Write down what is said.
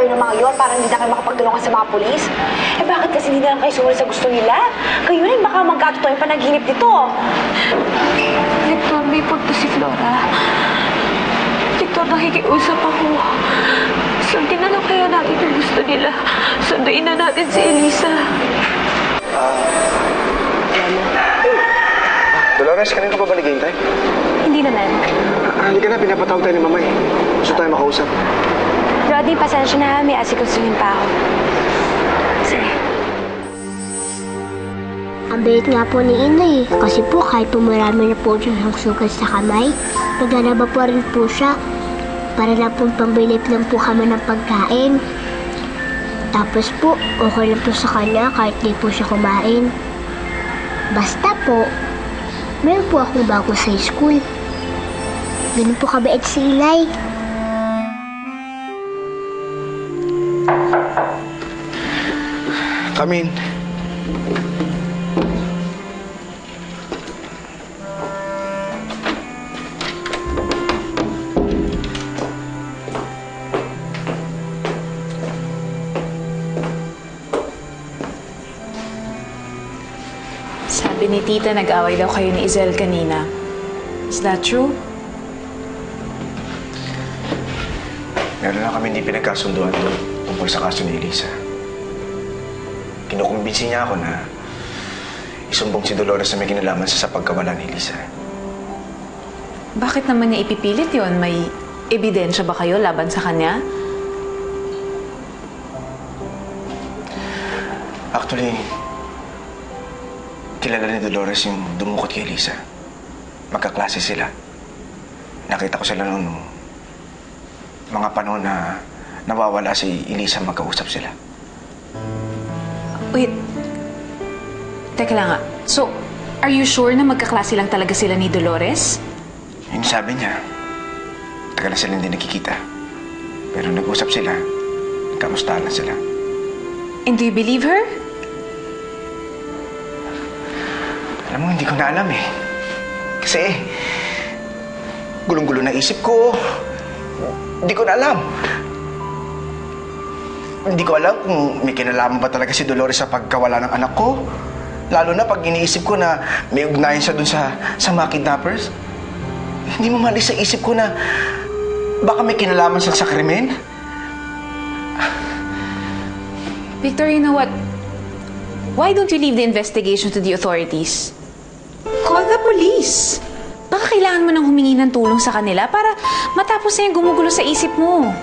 kayo ng mga yon para hindi na kayo makapagtulungan sa mga pulis? Eh bakit kasi hindi na lang kayo sumunod sa gusto nila? Kayo rin baka magkatotoo yung panaginip nito. Victor, may punto si Flora. Victor, nakikiusap ako. Sundin na lang kaya natin yung gusto nila. Sunduin na natin si Elisa. Dolores, kanina ka pa ba naghihintay? Hindi naman. Hindi ka na, pinapatawag tayo ni Mamay. Gusto tayo makausap. Rodney, pasensya na. May asikusuhin pa ako. Sige. Ang bait nga po ni Inay. Kasi po kahit po marami na po siyang sugat sa kamay, naglalaba po rin po siya. Para lang po pambilip lang po kami ng pagkain. Tapos po, okay lang po sa kanya kahit di po siya kumain. Basta po, meron po akong bago sa school. Ganun po kabait si Inay. Come in. Sabi ni Tita, nag-away daw kayo ni Izel kanina. Is that true? Meron lang kami hindi pinagkasunduan doon tungkol sa kaso ni Elisa. Kinukumbinsi niya ako na isumbong si Dolores na may kinalaman sa pagkawala ni Elisa. Bakit naman niya ipipilit yon? May ebidensya ba kayo laban sa kanya? Actually, kilala ni Dolores yung dumukot kay Elisa. Magkaklase sila. Nakita ko sila noong mga panahon na nawawala si Elisa, magkausap sila. Wait. Teka lang nga. So, are you sure na magkaklase lang talaga sila ni Dolores? Yun sabi niya. Tagal na sila hindi nakikita. Pero nag-usap sila. Nagkamustahan na sila. And do you believe her? Alam mo, hindi ko na alam eh. Kasi, gulong-gulo na isip ko. Hindi ko na alam. Hindi ko alam kung may kinalaman ba talaga si Dolores sa pagkawala ng anak ko. Lalo na pag iniisip ko na may ugnayan siya dun sa mga kidnappers. Hindi mo malis sa isip ko na baka may kinalaman siya sa krimen. Victor, you know what? Why don't you leave the investigation to the authorities? Call the police! Baka kailangan mo nang humingi ng tulong sa kanila para matapos na yung gumugulo sa isip mo.